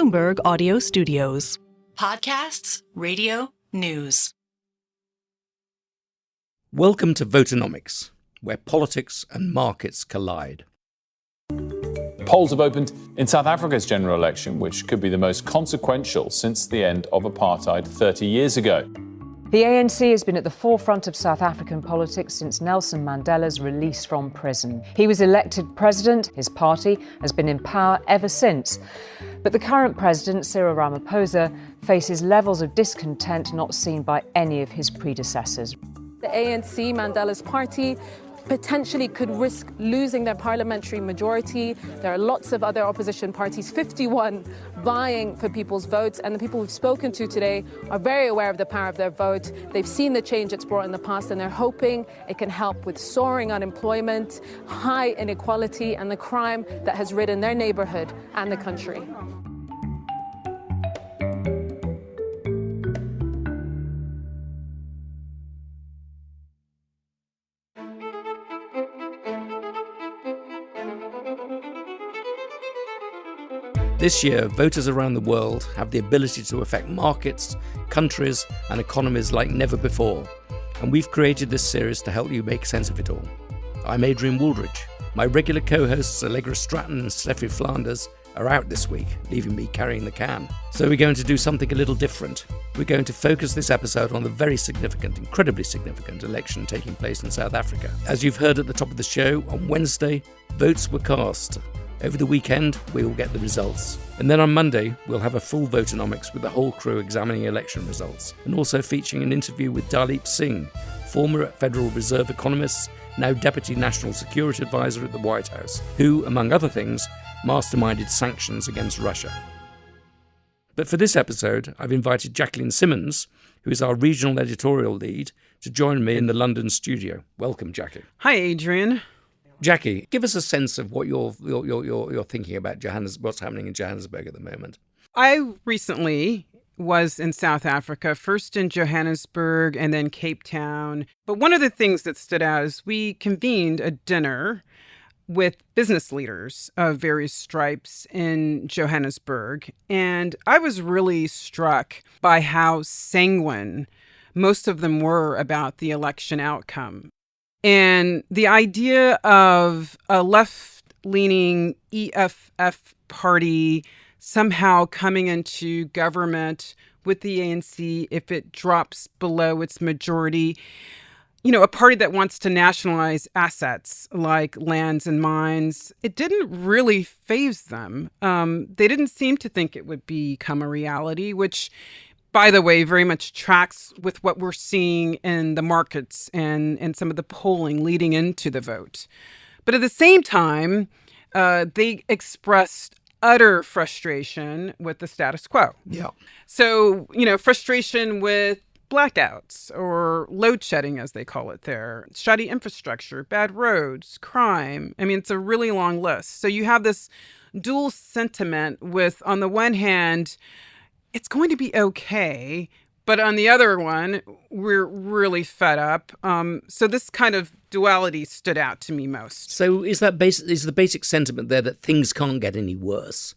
Bloomberg Audio Studios. Podcasts, radio, news. Welcome to Votonomics, where politics and markets collide. Polls have opened in South Africa's general election, which could be the most consequential since the end of apartheid 30 years ago. The ANC has been at the forefront of South African politics since Nelson Mandela's release from prison. He was elected president. His party has been in power ever since. But the current president, Cyril Ramaphosa, faces levels of discontent not seen by any of his predecessors. The ANC, Mandela's party, potentially could risk losing their parliamentary majority. There are lots of other opposition parties, 51, vying for people's votes. And the people we've spoken to today are very aware of the power of their vote. They've seen the change it's brought in the past, and they're hoping it can help with soaring unemployment, high inequality, and the crime that has ridden their neighborhood and the country. This year, voters around the world have the ability to affect markets, countries, and economies like never before. And we've created this series to help you make sense of it all. I'm Adrian Wooldridge. My regular co-hosts Allegra Stratton and Stephanie Flanders are out this week, leaving me carrying the can. So we're going to do something a little different. We're going to focus this episode on the very significant, incredibly significant election taking place in South Africa. As you've heard at the top of the show, on Wednesday, votes were cast. Over the weekend, we will get the results. And then on Monday, we'll have a full Votonomics with the whole crew examining election results, and also featuring an interview with Dalip Singh, former Federal Reserve economist, now Deputy National Security Advisor at the White House, who, among other things, masterminded sanctions against Russia. But for this episode, I've invited Jacqueline Simmons, who is our regional editorial lead, to join me in the London studio. Welcome, Jackie. Hi, Adrian. Jackie, give us a sense of what you're thinking about what's happening in Johannesburg at the moment. I recently was in South Africa, first in Johannesburg and then Cape Town. But one of the things that stood out is we convened a dinner with business leaders of various stripes in Johannesburg. And I was really struck by how sanguine most of them were about the election outcome. And the idea of a left-leaning EFF party somehow coming into government with the ANC if it drops below its majority, a party that wants to nationalize assets like lands and mines, it didn't really faze them. They didn't seem to think it would become a reality, which, by the way, very much tracks with what we're seeing in the markets and some of the polling leading into the vote. But at the same time, they expressed utter frustration with the status quo. Yeah. So, frustration with blackouts or load shedding, as they call it there, shoddy infrastructure, bad roads, crime. It's a really long list. So you have this dual sentiment with, on the one hand, it's going to be okay, but on the other one, we're really fed up. So this kind of duality stood out to me most. So is the basic sentiment there that things can't get any worse,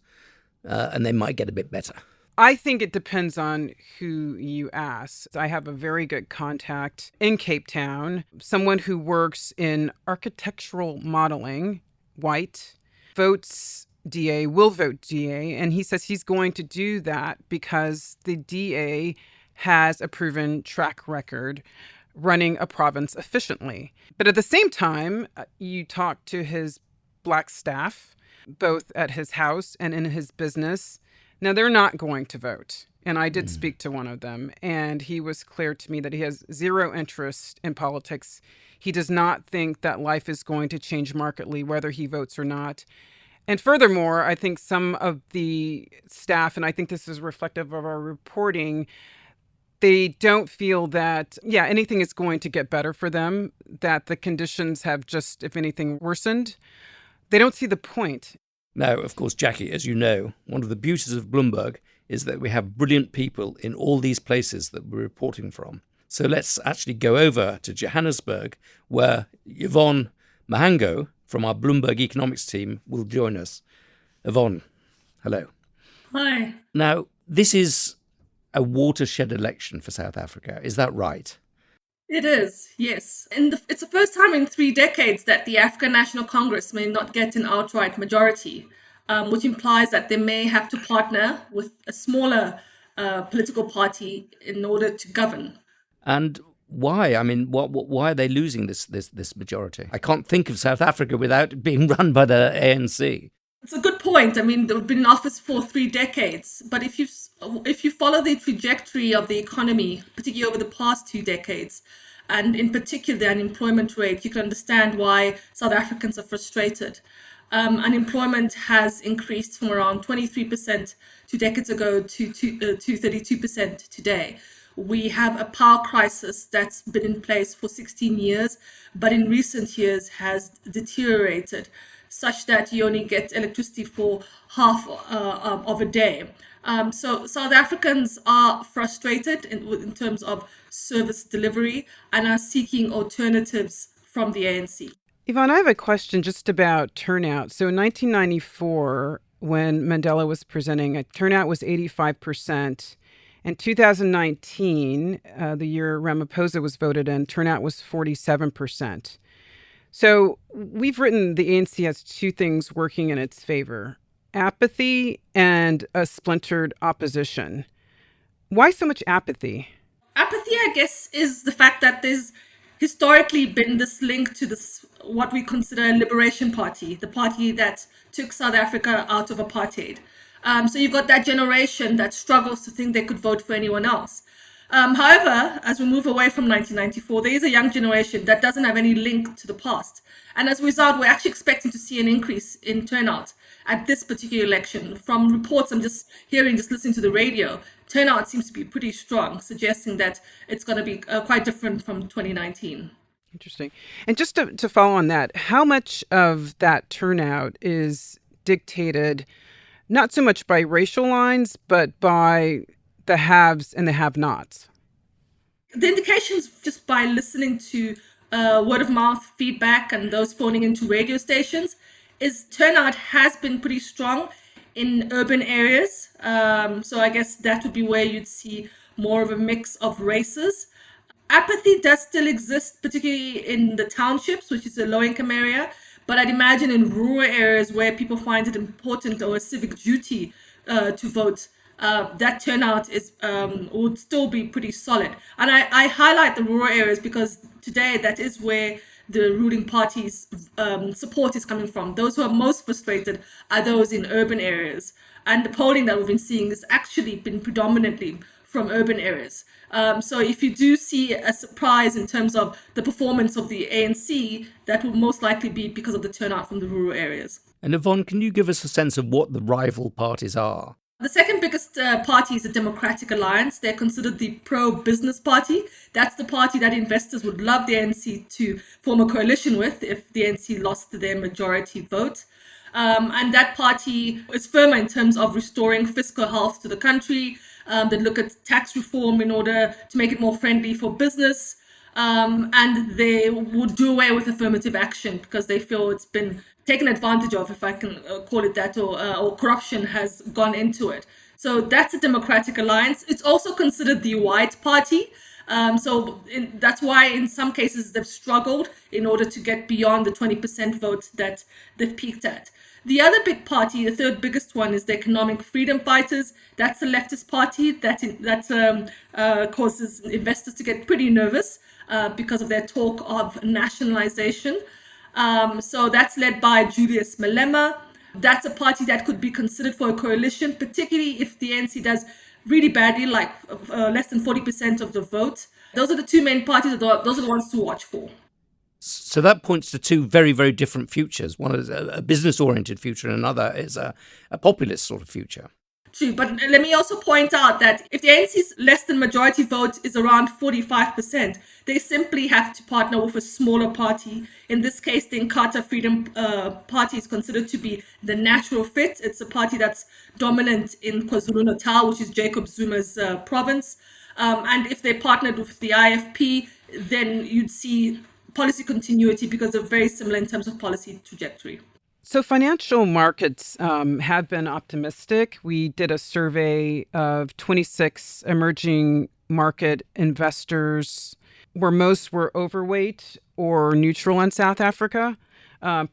and they might get a bit better? I think it depends on who you ask. I have a very good contact in Cape Town, someone who works in architectural modeling, white, votes DA, will vote DA, and he says he's going to do that because the DA has a proven track record running a province efficiently. But at the same time, you talk to his black staff, both at his house and in his business. Now, they're not going to vote. And I did speak to one of them, and he was clear to me that he has zero interest in politics. He does not think that life is going to change markedly, whether he votes or not. And furthermore, I think some of the staff, and I think this is reflective of our reporting, they don't feel that, anything is going to get better for them, that the conditions have just, if anything, worsened. They don't see the point. Now, of course, Jackie, as you know, one of the beauties of Bloomberg is that we have brilliant people in all these places that we're reporting from. So let's actually go over to Johannesburg, where Yvonne Mhango from our Bloomberg Economics team will join us. Yvonne, hello. Hi. Now, this is a watershed election for South Africa. Is that right? It is, yes. It's the first time in 3 decades that the African National Congress may not get an outright majority, which implies that they may have to partner with a smaller political party in order to govern. And why? I mean, why are they losing this majority? I can't think of South Africa without being run by the ANC. It's a good point. I mean, they've been in office for 3 decades, but if you follow the trajectory of the economy, particularly over the past 2 decades, and in particular the unemployment rate, you can understand why South Africans are frustrated. Unemployment has increased from around 23% 2 decades ago to 32% today. We have a power crisis that's been in place for 16 years, but in recent years has deteriorated, such that you only get electricity for half of a day. So South Africans are frustrated in terms of service delivery and are seeking alternatives from the ANC. Yvonne, I have a question just about turnout. So in 1994, when Mandela was presenting, turnout was 85%. In 2019, the year Ramaphosa was voted in, turnout was 47%. So we've written the ANC has two things working in its favor: apathy and a splintered opposition. Why so much apathy? Apathy, I guess, is the fact that there's historically been this link to this, what we consider a liberation party, the party that took South Africa out of apartheid. So you've got that generation that struggles to think they could vote for anyone else. However, as we move away from 1994, there is a young generation that doesn't have any link to the past. And as a result, we're actually expecting to see an increase in turnout at this particular election. From reports I'm just hearing, just listening to the radio, turnout seems to be pretty strong, suggesting that it's going to be quite different from 2019. Interesting. And just to follow on that, how much of that turnout is dictated not so much by racial lines, but by the haves and the have-nots? The indications, just by listening to word of mouth feedback and those phoning into radio stations, is turnout has been pretty strong in urban areas. So I guess that would be where you'd see more of a mix of races. Apathy does still exist, particularly in the townships, which is a low-income area. But I'd imagine in rural areas where people find it important or a civic duty to vote, that turnout would still be pretty solid. And I highlight the rural areas because today that is where the ruling party's support is coming from. Those who are most frustrated are those in urban areas. And the polling that we've been seeing has actually been predominantly from urban areas. So if you do see a surprise in terms of the performance of the ANC, that will most likely be because of the turnout from the rural areas. And Yvonne, can you give us a sense of what the rival parties are? The second biggest party is the Democratic Alliance. They're considered the pro-business party. That's the party that investors would love the ANC to form a coalition with if the ANC lost their majority vote. And that party is firmer in terms of restoring fiscal health to the country. They look at tax reform in order to make it more friendly for business. And they would do away with affirmative action because they feel it's been taken advantage of, if I can call it that, or corruption has gone into it. So that's a Democratic Alliance. It's also considered the white party. That's why in some cases they've struggled in order to get beyond the 20% vote that they've peaked at. The other big party, the third biggest one, is the Economic Freedom Fighters. That's a leftist party that causes investors to get pretty nervous because of their talk of nationalization. So that's led by Julius Malema. That's a party that could be considered for a coalition, particularly if the ANC does really badly, like less than 40% of the vote. Those are the two main parties. Those are the ones to watch for. So that points to two very, very different futures. One is a business-oriented future and another is a populist sort of future. True, but let me also point out that if the ANC's less than majority vote is around 45%, they simply have to partner with a smaller party. In this case, the Inkatha Freedom Party is considered to be the natural fit. It's a party that's dominant in KwaZulu-Natal, which is Jacob Zuma's province. And if they partnered with the IFP, then you'd see policy continuity because they're very similar in terms of policy trajectory. So financial markets have been optimistic. We did a survey of 26 emerging market investors where most were overweight or neutral in South Africa,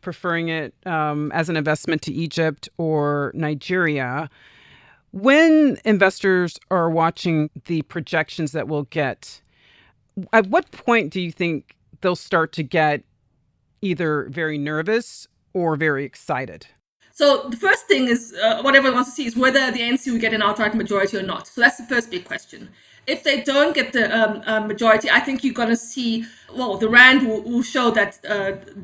preferring it as an investment to Egypt or Nigeria. When investors are watching the projections that we'll get, at what point do you think they'll start to get either very nervous or very excited? So the first thing is what everyone wants to see is whether the ANC will get an outright majority or not. So that's the first big question. If they don't get the majority, I think you're going to see, well, the rand will show that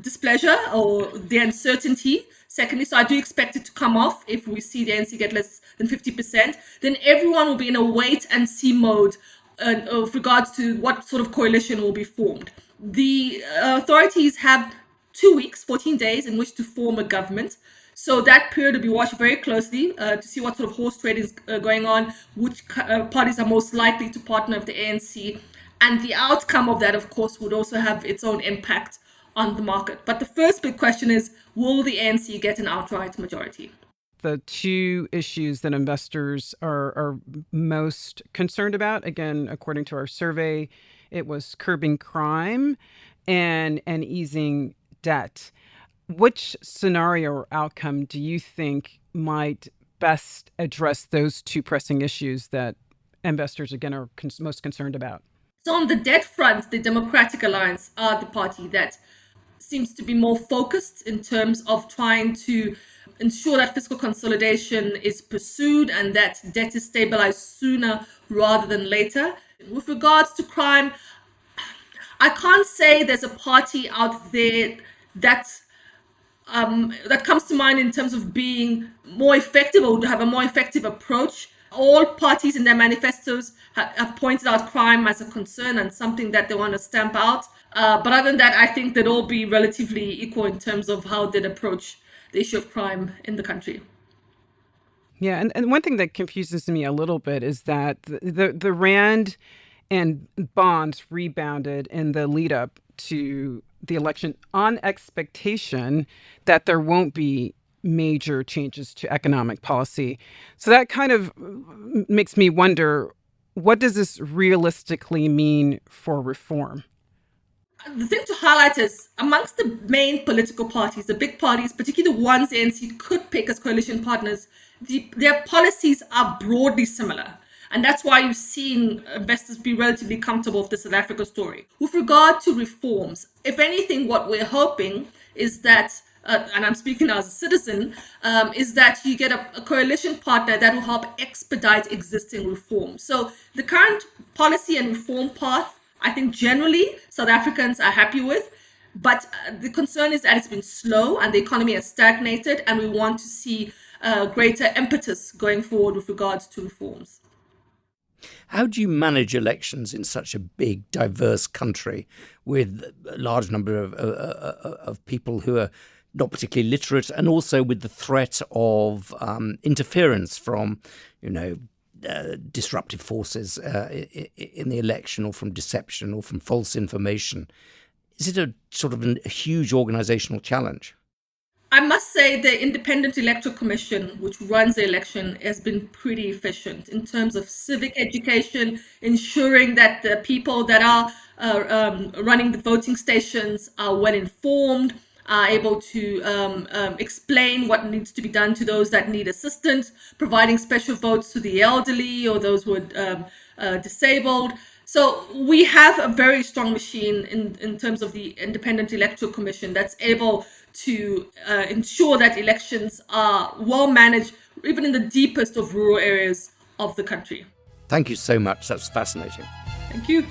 displeasure or the uncertainty. Secondly, so I do expect it to come off if we see the ANC get less than 50%. Then everyone will be in a wait and see mode with regards to what sort of coalition will be formed. The authorities have 2 weeks, 14 days in which to form a government. So that period will be watched very closely to see what sort of horse trade is going on, which parties are most likely to partner with the ANC. And the outcome of that, of course, would also have its own impact on the market. But the first big question is, will the ANC get an outright majority? The two issues that investors are most concerned about, again, according to our survey, it was curbing crime and easing debt. Which scenario or outcome do you think might best address those two pressing issues that investors, again, are most concerned about? So on the debt front, the Democratic Alliance are the party that seems to be more focused in terms of trying to ensure that fiscal consolidation is pursued and that debt is stabilized sooner rather than later. With regards to crime, I can't say there's a party out there that comes to mind in terms of being more effective or to have a more effective approach. All parties in their manifestos have pointed out crime as a concern and something that they want to stamp out. But other than that, I think they'd all be relatively equal in terms of how they'd approach the issue of crime in the country. Yeah, and one thing that confuses me a little bit is that the rand and bonds rebounded in the lead up to the election on expectation that there won't be major changes to economic policy. So that kind of makes me wonder, what does this realistically mean for reform? The thing to highlight is amongst the main political parties, the big parties, particularly the ones the ANC could pick as coalition partners, their policies are broadly similar. And that's why you're seeing investors be relatively comfortable with the South Africa story. With regard to reforms, if anything, what we're hoping is that, and I'm speaking as a citizen, is that you get a coalition partner that will help expedite existing reforms. So the current policy and reform path, I think generally South Africans are happy with, but the concern is that it's been slow and the economy has stagnated, and we want to see greater impetus going forward with regards to reforms. How do you manage elections in such a big, diverse country with a large number of people who are not particularly literate, and also with the threat of interference from, disruptive forces in the election, or from deception, or from false information? Is it a sort of a huge organizational challenge? I must say the Independent Electoral Commission, which runs the election, has been pretty efficient in terms of civic education, ensuring that the people that are running the voting stations are well informed, are able to explain what needs to be done to those that need assistance, providing special votes to the elderly or those who are disabled. So we have a very strong machine in terms of the Independent Electoral Commission that's able to ensure that elections are well managed, even in the deepest of rural areas of the country. Thank you so much. That's fascinating. Thank you.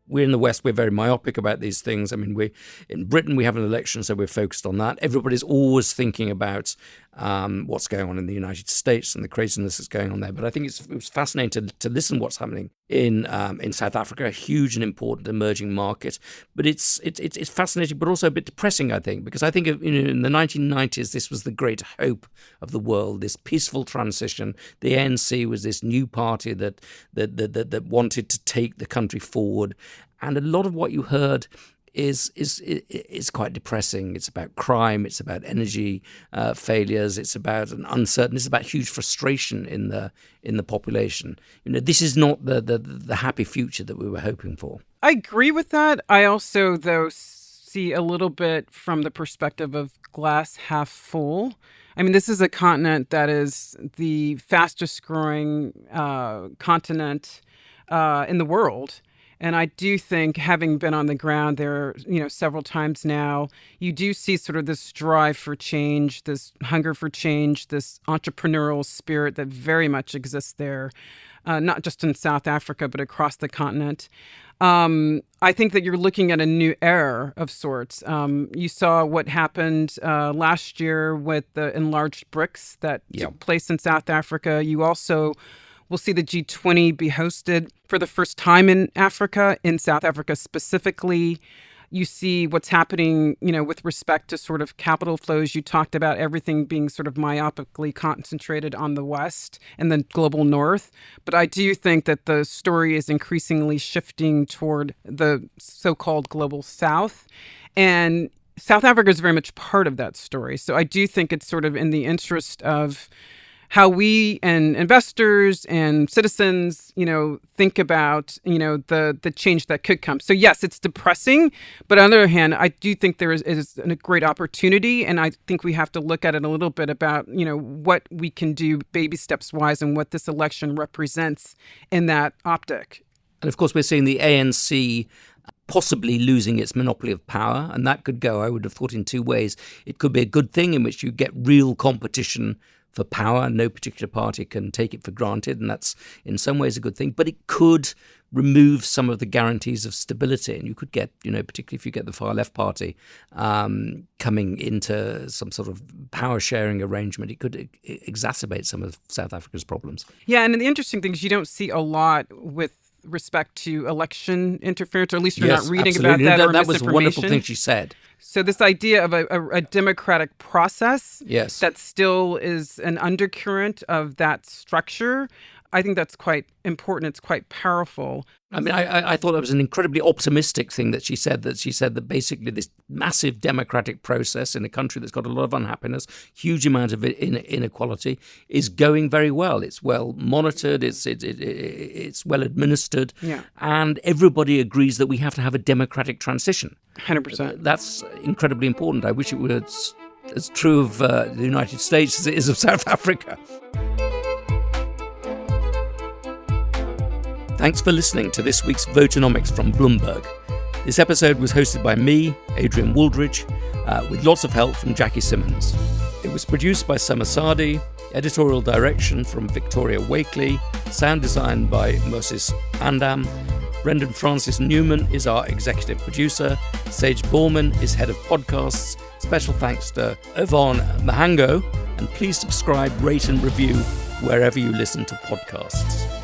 We're in the West, we're very myopic about these things. I mean, in Britain, we have an election, so we're focused on that. Everybody's always thinking about what's going on in the United States and the craziness that's going on there. But I think it was fascinating to listen what's happening in South Africa, a huge and important emerging market. But it's fascinating, but also a bit depressing, I think, because I think in the 1990s, this was the great hope of the world, this peaceful transition. The ANC was this new party that wanted to take the country forward. And a lot of what you heard is quite depressing. It's about crime. It's about energy failures. It's about an uncertain. It's about huge frustration in the population. This is not the happy future that we were hoping for. I agree with that. I also, though, see a little bit from the perspective of glass half full. I mean, this is a continent that is the fastest growing continent in the world. And I do think, having been on the ground there, several times now, you do see sort of this drive for change, this hunger for change, this entrepreneurial spirit that very much exists there, not just in South Africa, but across the continent. I think that you're looking at a new era of sorts. You saw what happened last year with the enlarged BRICS that took place in South Africa. You also will see the G20 be hosted for the first time in Africa, in South Africa specifically. You see what's happening, with respect to sort of capital flows. You talked about everything being sort of myopically concentrated on the West and the global North. But I do think that the story is increasingly shifting toward the so-called global South. And South Africa is very much part of that story. So I do think it's sort of in the interest of how we and investors and citizens, think about, the change that could come. So yes, it's depressing, but on the other hand, I do think there is a great opportunity, and I think we have to look at it a little bit about, what we can do baby steps wise and what this election represents in that optic. And of course, we're seeing the ANC possibly losing its monopoly of power, and that could go, I would have thought, in two ways. It could be a good thing in which you get real competition for power. No particular party can take it for granted, and that's in some ways a good thing. But it could remove some of the guarantees of stability, and you could get, particularly if you get the far left party coming into some sort of power sharing arrangement, it could exacerbate some of South Africa's problems. Yeah, and the interesting thing is you don't see a lot with respect to election interference, or at least you're not reading absolutely. about that or that was a misinformation. wonderful thing she said. So this idea of a democratic process that still is an undercurrent of that structure, I think that's quite important. It's quite powerful. I mean, I thought that was an incredibly optimistic thing that she said that basically this massive democratic process in a country that's got a lot of unhappiness, huge amount of inequality, is going very well. It's well monitored. It's well administered. Yeah. And everybody agrees that we have to have a democratic transition. 100%. That's incredibly important. I wish it were as true of the United States as it is of South Africa. Thanks for listening to this week's Votonomics from Bloomberg. This episode was hosted by me, Adrian Wooldridge, with lots of help from Jackie Simmons. It was produced by Summer Sadi, editorial direction from Victoria Wakely, sound design by Moses Andam. Brendan Francis Newman is our executive producer. Sage Borman is head of podcasts. Special thanks to Yvonne Mhango, and please subscribe, rate and review wherever you listen to podcasts.